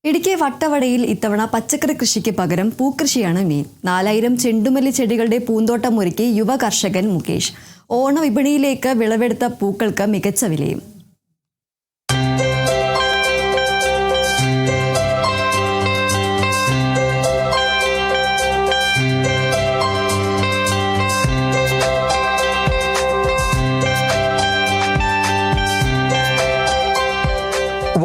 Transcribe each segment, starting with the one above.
ഇടുക്കി വട്ടവടയിൽ ഇത്തവണ പച്ചക്കറി കൃഷിക്ക് പകരം പൂക്കൃഷിയാണ് മെയിൻ. 4000 ചെണ്ടുമല്ലി ചെടികളുടെ പൂന്തോട്ടം ഒരുക്കി യുവ കർഷകൻ മുകേഷ്. ഓണ വിപണിയിലേക്ക് വിളവെടുത്ത പൂക്കൾക്ക് മികച്ച വിലയും.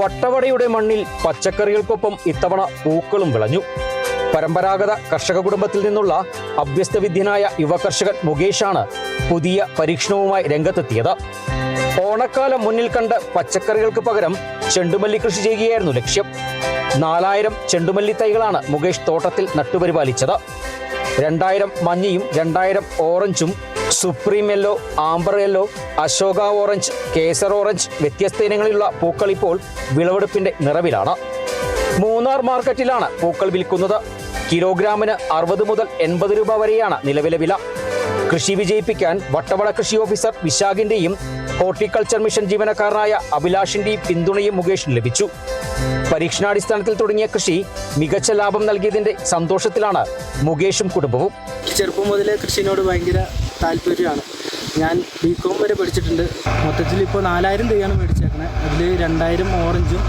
വട്ടവടയുടെ മണ്ണിൽ പച്ചക്കറികൾക്കൊപ്പം ഇത്തവണ പൂക്കളും വിളഞ്ഞു. പരമ്പരാഗത കർഷക കുടുംബത്തിൽ നിന്നുള്ള അഭ്യസ്തവിദ്യനായ യുവ കർഷകൻ മുകേഷാണ് പുതിയ പരീക്ഷണവുമായി രംഗത്തെത്തിയത്. ഓണക്കാലം മുന്നിൽ കണ്ട് പച്ചക്കറികൾക്ക് പകരം ചെണ്ടുമല്ലി കൃഷി ചെയ്യുകയായിരുന്നു ലക്ഷ്യം. 4000 ചെണ്ടുമല്ലി തൈകളാണ് മുകേഷ് തോട്ടത്തിൽ നട്ടുപരിപാലിച്ചത്. 2000 മഞ്ഞയും 2000 ഓറഞ്ചും, supreme yellow, amber yellow, Ashoka orange, Kesar orange വ്യത്യസ്ത ഇനങ്ങളിലുള്ള പൂക്കൾ ഇപ്പോൾ വിളവെടുപ്പിന്റെ നിറവിലാണ്. മൂന്നാർ മാർക്കറ്റിലാണ് പൂക്കൾ വിൽക്കുന്നത്. കിലോഗ്രാമിന് 60 മുതൽ 80 രൂപ വരെയാണ് നിലവിലെ വില. കൃഷി വിജയിപ്പിക്കാൻ വട്ടവട കൃഷി ഓഫീസർ വിശാഖിന്റെയും ഹോർട്ടിക്കൾച്ചർ മിഷൻ ജീവനക്കാരനായ അഭിലാഷിന്റെയും പിന്തുണയും മുകേഷിന് ലഭിച്ചു. പരീക്ഷണാടിസ്ഥാനത്തിൽ തുടങ്ങിയ കൃഷി മികച്ച ലാഭം നൽകിയതിന്റെ സന്തോഷത്തിലാണ് മുകേഷും കുടുംബവും. ചെറുപ്പം മുതലേ കൃഷിനോട് ഭയങ്കര താല്പര്യമാണ്. ഞാൻ ബികോം വരെ പഠിച്ചിട്ടുണ്ട്. മൊത്തത്തിൽ ഇപ്പോൾ 4000 തൈയാണ് മേടിച്ചേക്കണേ. അതിൽ 2000 ഓറഞ്ചും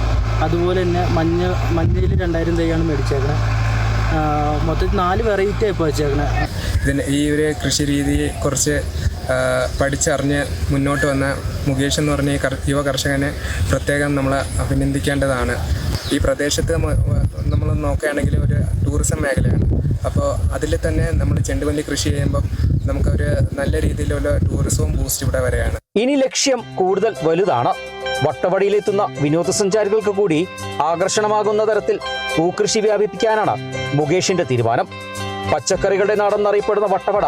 അതുപോലെ തന്നെ മഞ്ഞയിൽ 2000 തൈയാണ് മേടിച്ചേക്കണേ. മൊത്തത്തിൽ 4 വെറൈറ്റി ഇപ്പോൾ വെച്ചേക്കണേ. ഈ ഒരു കൃഷി രീതിയെ കുറിച്ച് പഠിച്ചറിഞ്ഞ് മുന്നോട്ട് വന്ന മുകേഷ് എന്ന് പറഞ്ഞ യുവ കർഷകനെ പ്രത്യേകം നമ്മൾ അഭിനന്ദിക്കേണ്ടതാണ്. ഈ പ്രദേശത്ത് നമ്മൾ നോക്കുകയാണെങ്കിൽ ഒരു ടൂറിസം മേഖലയാണ്. അപ്പോൾ അതിൽ തന്നെ നമ്മൾ ചെണ്ടുമല്ലി കൃഷി ചെയ്യുമ്പം നമുക്കൊരു നല്ല രീതിയിലുള്ള ടൂറിസവും ബൂസ്റ്റ് ഇവിടെ വരെയാണ്. ഇനി ലക്ഷ്യം കൂടുതൽ വലുതാണ്. വട്ടവടയിലെത്തുന്ന വിനോദസഞ്ചാരികൾക്ക് കൂടി ആകർഷണമാകുന്ന തരത്തിൽ പൂക്കൃഷി വ്യാപിപ്പിക്കാനാണ് മുകേഷിന്റെ തീരുമാനം. പച്ചക്കറികളുടെ നാടെന്നറിയപ്പെടുന്ന വട്ടവട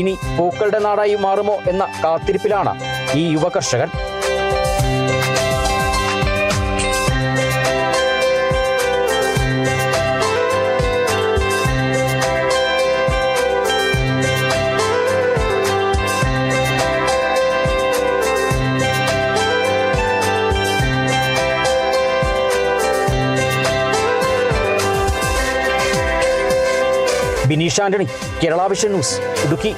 ഇനി പൂക്കളുടെ നാടായി മാറുമോ എന്ന കാത്തിരിപ്പിലാണ് ഈ യുവ കർഷകൻ. Bineesh Antony, Kerala vision news, Idukki.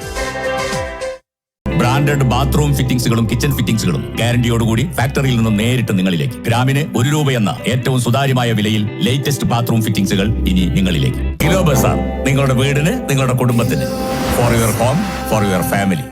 Branded bathroom ഫിറ്റിംഗ്സുകളും കിച്ചൺ ഫിറ്റിംഗ്സുകളും ഗ്യാരണ്ടിയോടുകൂടി ഫാക്ടറിയിൽ നിന്നും നേരിട്ട് നിങ്ങളിലേക്ക്. ഗ്രാമിന് 1 രൂപ എന്ന ഏറ്റവും സുതാര്യമായ വിലയിൽ ലേറ്റസ്റ്റ് ബാത്റൂം ഫിറ്റിംഗ്സുകൾ ഇനി നിങ്ങളിലേക്ക്. കിലോ ബസാർ, നിങ്ങളുടെ വീടിന്, നിങ്ങളുടെ കുടുംബത്തിന്. For your home, for your family.